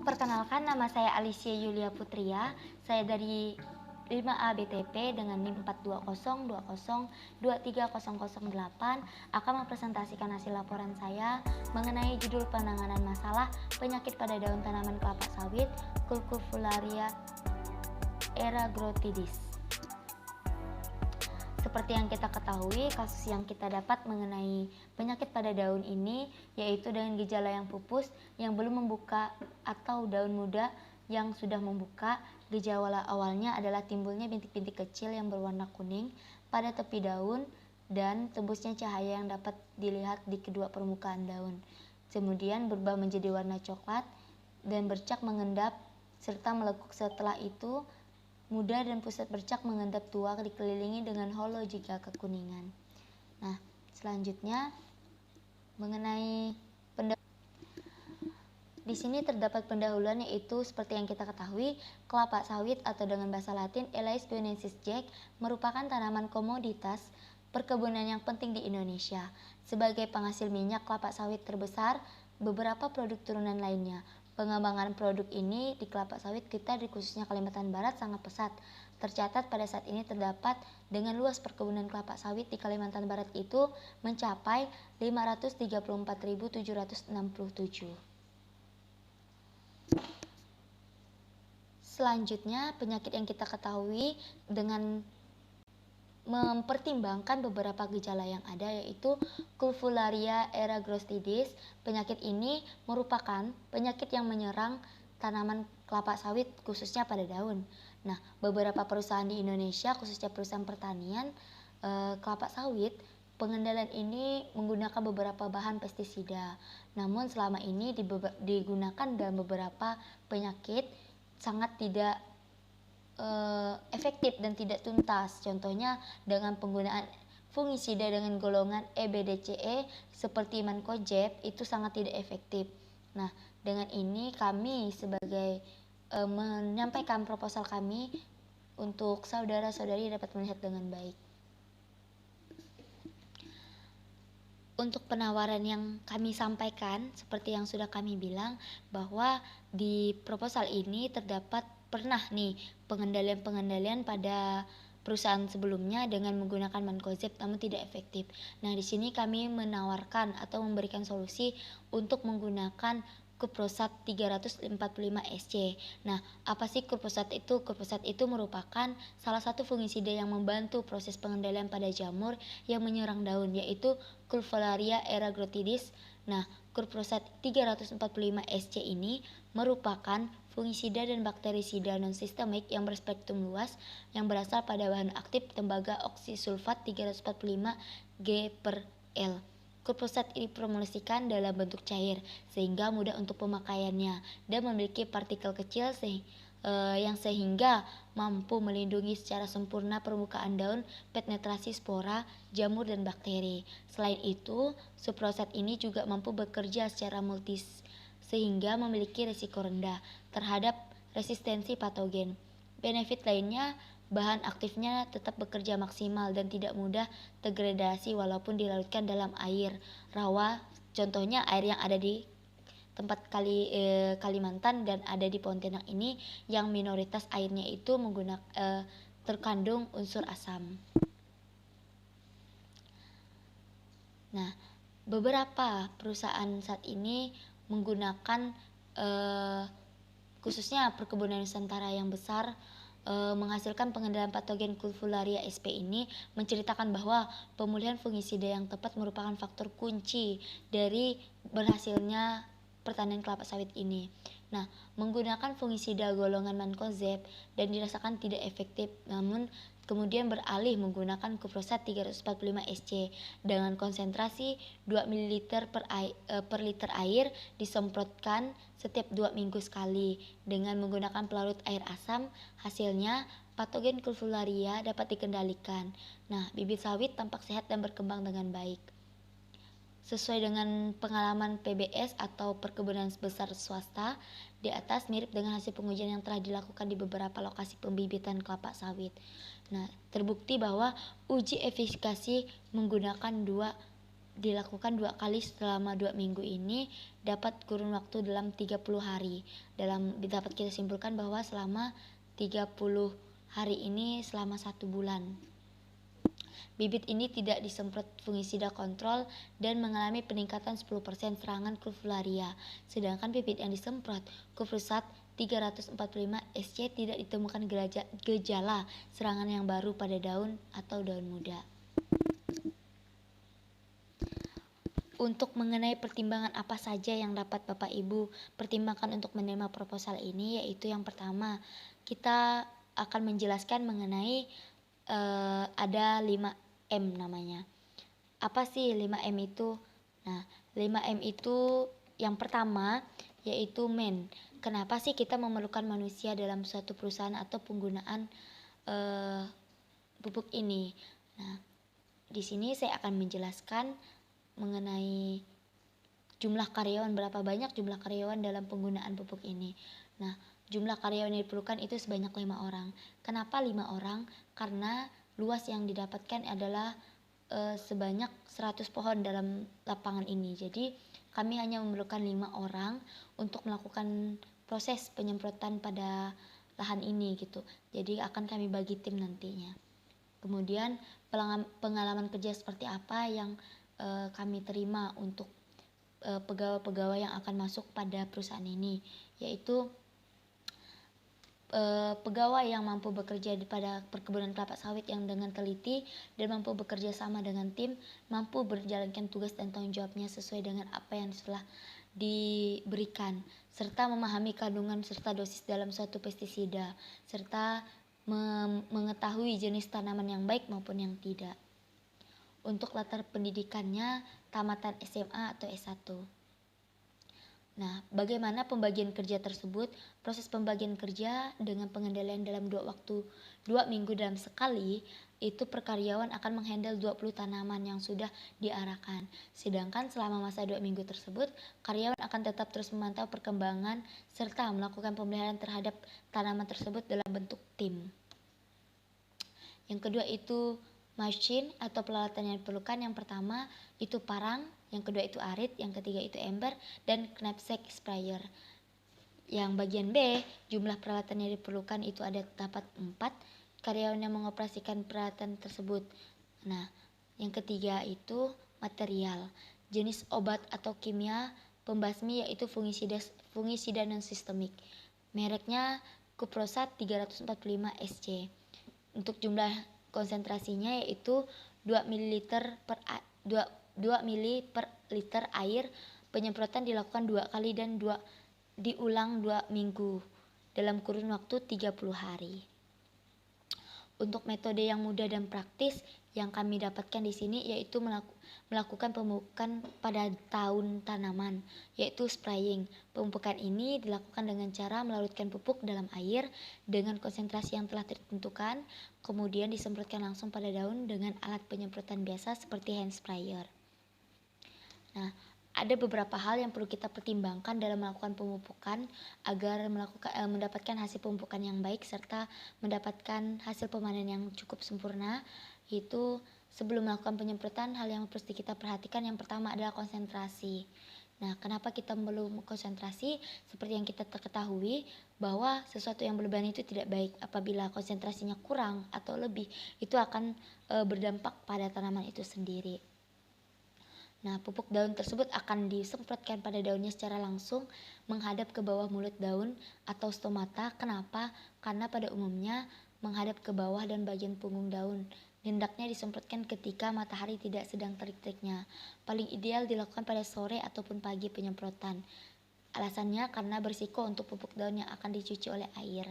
Perkenalkan, nama saya Alicia Yulia Putria. Saya dari 5A BTP dengan NIM 42020230008 akan mempresentasikan hasil laporan saya mengenai judul penanganan masalah penyakit pada daun tanaman kelapa sawit Culcufularia eragrotidis. Seperti yang kita ketahui, kasus yang kita dapat mengenai penyakit pada daun ini yaitu dengan gejala yang pupus yang belum membuka atau daun muda yang sudah membuka. Gejala awalnya adalah timbulnya bintik-bintik kecil yang berwarna kuning pada tepi daun dan tembusnya cahaya yang dapat dilihat di kedua permukaan daun. Kemudian berubah menjadi warna coklat dan bercak mengendap serta melekuk. Setelah itu muda dan pusat bercak mengendap tua dikelilingi dengan holo jika kekuningan. Nah, selanjutnya mengenai di sini terdapat pendahuluan, yaitu seperti yang kita ketahui, kelapa sawit atau dengan bahasa Latin Elais guinensis Jack merupakan tanaman komoditas perkebunan yang penting di Indonesia. Sebagai penghasil minyak kelapa sawit terbesar, beberapa produk turunan lainnya. Pengembangan produk ini di kelapa sawit kita di khususnya Kalimantan Barat sangat pesat. Tercatat pada saat ini terdapat dengan luas perkebunan kelapa sawit di Kalimantan Barat itu mencapai 534.767. Selanjutnya, penyakit yang kita ketahui dengan mempertimbangkan beberapa gejala yang ada yaitu Culcufularia eragrostidis. Penyakit ini merupakan penyakit yang menyerang tanaman kelapa sawit khususnya pada daun. Nah, beberapa perusahaan di Indonesia khususnya perusahaan pertanian kelapa sawit, pengendalian ini menggunakan beberapa bahan pestisida. Namun selama ini digunakan dalam beberapa penyakit sangat tidak efektif dan tidak tuntas. Contohnya dengan penggunaan fungisida dengan golongan EBDCE seperti mancozeb itu sangat tidak efektif. Nah, dengan ini kami sebagai menyampaikan proposal kami untuk saudara-saudari dapat melihat dengan baik. Untuk penawaran yang kami sampaikan, seperti yang sudah kami bilang, bahwa di proposal ini terdapat pernah nih pengendalian pada perusahaan sebelumnya dengan menggunakan mancozeb namun tidak efektif. Nah, di sini kami menawarkan atau memberikan solusi untuk menggunakan Cuprosat 345 SC. Nah, apa sih Cuprosat itu? Cuprosat itu merupakan salah satu fungisida yang membantu proses pengendalian pada jamur yang menyerang daun, yaitu Culcufularia eragrotidis. Nah, Cuprosat 345 SC ini merupakan fungisida dan bakterisida non-sistemik yang berspektrum luas yang berasal pada bahan aktif tembaga oksisulfat 345 G/L. Cuprosat ini dipromosikan dalam bentuk cair sehingga mudah untuk pemakaiannya dan memiliki partikel kecil yang sehingga mampu melindungi secara sempurna permukaan daun, penetrasi spora, jamur dan bakteri. Selain itu, Cuprosat ini juga mampu bekerja secara multis sehingga memiliki risiko rendah terhadap resistensi patogen. Benefit lainnya, bahan aktifnya tetap bekerja maksimal dan tidak mudah degradasi walaupun dilarutkan dalam air rawa. Contohnya air yang ada di tempat Kalimantan dan ada di Pontianak ini yang minoritas airnya itu terkandung unsur asam. Nah, beberapa perusahaan saat ini menggunakan khususnya perkebunan Nusantara yang besar menghasilkan pengendalian patogen Culcufularia sp ini menceritakan bahwa pemulihan fungisida yang tepat merupakan faktor kunci dari berhasilnya pertanian kelapa sawit ini. Nah, menggunakan fungisida golongan mancozeb dan dirasakan tidak efektif, namun kemudian beralih menggunakan Cuprosat 345 SC dengan konsentrasi 2 ml per liter air disemprotkan setiap 2 minggu sekali dengan menggunakan pelarut air asam. Hasilnya patogen Culcufularia dapat dikendalikan. Nah, bibit sawit tampak sehat dan berkembang dengan baik. Sesuai dengan pengalaman PBS atau perkebunan besar swasta di atas, mirip dengan hasil pengujian yang telah dilakukan di beberapa lokasi pembibitan kelapa sawit. Nah, terbukti bahwa uji efikasi menggunakan 2 dilakukan 2 kali selama 2 minggu ini dapat kurun waktu dalam 30 hari. Dapat kita simpulkan bahwa selama 30 hari ini selama 1 bulan. Bibit ini tidak disemprot fungisida kontrol dan mengalami peningkatan 10% serangan Crufularia. Sedangkan bibit yang disemprot Kufrusat 345 SC tidak ditemukan gejala serangan yang baru pada daun atau daun muda. Untuk mengenai pertimbangan apa saja yang dapat Bapak Ibu pertimbangkan untuk menerima proposal ini, yaitu yang pertama, kita akan menjelaskan mengenai ada 5M namanya. Apa sih 5M itu? Nah, 5M itu yang pertama yaitu man. Kenapa sih kita memerlukan manusia dalam suatu perusahaan atau penggunaan pupuk ini? Nah, di sini saya akan menjelaskan mengenai jumlah karyawan, berapa banyak jumlah karyawan dalam penggunaan pupuk ini. Nah, jumlah karyawan yang diperlukan itu sebanyak 5 orang. Kenapa 5 orang? Karena luas yang didapatkan adalah sebanyak 100 pohon dalam lapangan ini. Jadi kami hanya memerlukan 5 orang untuk melakukan proses penyemprotan pada lahan ini gitu. Jadi akan kami bagi tim nantinya. Kemudian pengalaman kerja seperti apa yang kami terima untuk pegawai-pegawai yang akan masuk pada perusahaan ini, yaitu pegawai yang mampu bekerja pada perkebunan kelapa sawit yang dengan teliti dan mampu bekerja sama dengan tim, mampu menjalankan tugas dan tanggung jawabnya sesuai dengan apa yang telah diberikan, serta memahami kandungan serta dosis dalam suatu pestisida, serta mengetahui jenis tanaman yang baik maupun yang tidak. Untuk latar pendidikannya tamatan SMA atau S1. Nah, bagaimana pembagian kerja tersebut? Proses pembagian kerja dengan pengendalian dalam 2 minggu dalam sekali, itu per karyawan akan menghandle 20 tanaman yang sudah diarahkan. Sedangkan selama masa 2 minggu tersebut, karyawan akan tetap terus memantau perkembangan serta melakukan pemeliharaan terhadap tanaman tersebut dalam bentuk tim. Yang kedua itu machine atau peralatan yang diperlukan. Yang pertama itu parang, yang kedua itu arit, yang ketiga itu ember, dan knapsack sprayer. Yang bagian B, jumlah peralatan yang diperlukan itu ada dapat 4, karyawan yang mengoperasikan peralatan tersebut. Nah, yang ketiga itu material, jenis obat atau kimia pembasmi yaitu fungisida non sistemik. Mereknya Kuprosat 345 SC. Untuk jumlah konsentrasinya yaitu 2 ml per liter air. Penyemprotan dilakukan 2 kali dan diulang 2 minggu dalam kurun waktu 30 hari. Untuk metode yang mudah dan praktis yang kami dapatkan di sini yaitu melakukan pemupukan pada daun tanaman, yaitu spraying. Pemupukan ini dilakukan dengan cara melarutkan pupuk dalam air dengan konsentrasi yang telah ditentukan, kemudian disemprotkan langsung pada daun dengan alat penyemprotan biasa seperti hand sprayer. Nah, ada beberapa hal yang perlu kita pertimbangkan dalam melakukan pemupukan agar mendapatkan hasil pemupukan yang baik serta mendapatkan hasil pemanen yang cukup sempurna. Itu sebelum melakukan penyemprotan, hal yang harus kita perhatikan yang pertama adalah konsentrasi. Nah, kenapa kita perlu konsentrasi? Seperti yang kita ketahui bahwa sesuatu yang berlebihan itu tidak baik. Apabila konsentrasinya kurang atau lebih, itu akan berdampak pada tanaman itu sendiri. Nah, pupuk daun tersebut akan disemprotkan pada daunnya secara langsung menghadap ke bawah mulut daun atau stomata. Kenapa? Karena pada umumnya menghadap ke bawah dan bagian punggung daun. Hendaknya disemprotkan ketika matahari tidak sedang terik-teriknya. Paling ideal dilakukan pada sore ataupun pagi penyemprotan. Alasannya karena berisiko untuk pupuk daun yang akan dicuci oleh air.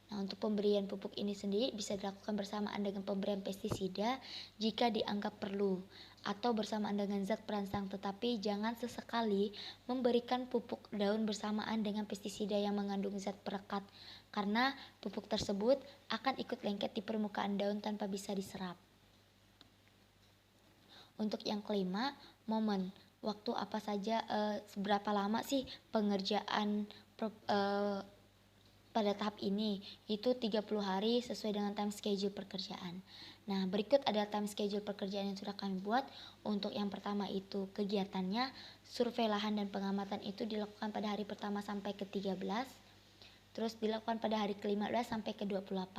Nah, untuk pemberian pupuk ini sendiri bisa dilakukan bersamaan dengan pemberian pestisida jika dianggap perlu, atau bersamaan dengan zat perangsang, tetapi jangan sesekali memberikan pupuk daun bersamaan dengan pestisida yang mengandung zat perekat, karena pupuk tersebut akan ikut lengket di permukaan daun tanpa bisa diserap. Untuk yang kelima, momen. Waktu apa saja, seberapa lama sih pengerjaan pada tahap ini, itu 30 hari sesuai dengan time schedule pekerjaan. Nah, berikut ada time schedule pekerjaan yang sudah kami buat. Untuk yang pertama itu kegiatannya, survei lahan dan pengamatan itu dilakukan pada hari pertama sampai ke-13, terus dilakukan pada hari ke-15 sampai ke-28.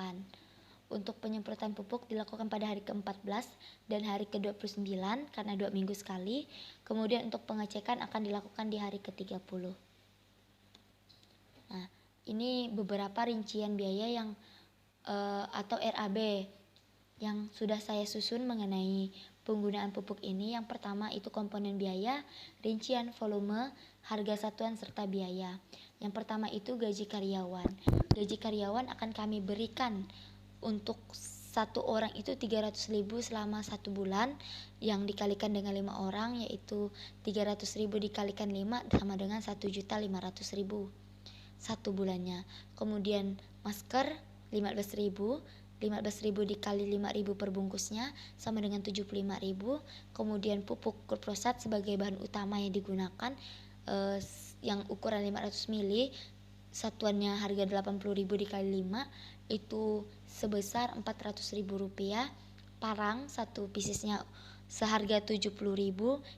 Untuk penyemprotan pupuk dilakukan pada hari ke-14 dan hari ke-29 karena 2 minggu sekali. Kemudian untuk pengecekan akan dilakukan di hari ke-30. Nah, ini beberapa rincian biaya yang atau RAB yang sudah saya susun mengenai penggunaan pupuk ini. Yang pertama itu komponen biaya, rincian volume, harga satuan serta biaya. Yang pertama itu gaji karyawan. Gaji karyawan akan kami berikan untuk satu orang itu 300.000 selama 1 bulan, yang dikalikan dengan 5 orang yaitu 300.000 dikalikan 5 sama dengan 1.500.000 satu bulannya. Kemudian masker 15.000 dikali 5.000 per bungkusnya sama dengan 75.000. Kemudian pupuk glufosinat sebagai bahan utama yang digunakan, yang ukuran 500 ml, satuannya harga 80.000 dikali 5 itu sebesar 400.000 rupiah. Parang satu piecesnya seharga 70.000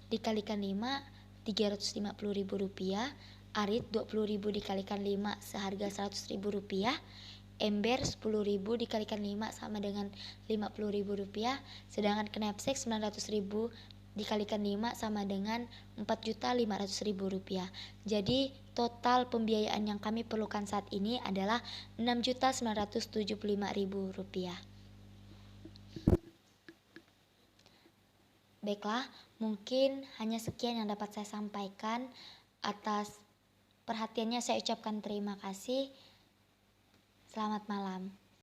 dikalikan 5 350.000 rupiah. Arit 20.000 dikalikan 5 seharga 100.000 rupiah. Ember 10.000 dikalikan 5 sama dengan 50.000 rupiah. Sedangkan knapsack 900.000 dikalikan 5 sama dengan 4.500.000 rupiah. Jadi total pembiayaan yang kami perlukan saat ini adalah 6.975.000 rupiah. Baiklah, mungkin hanya sekian yang dapat saya sampaikan. Atas perhatiannya saya ucapkan terima kasih. Selamat malam.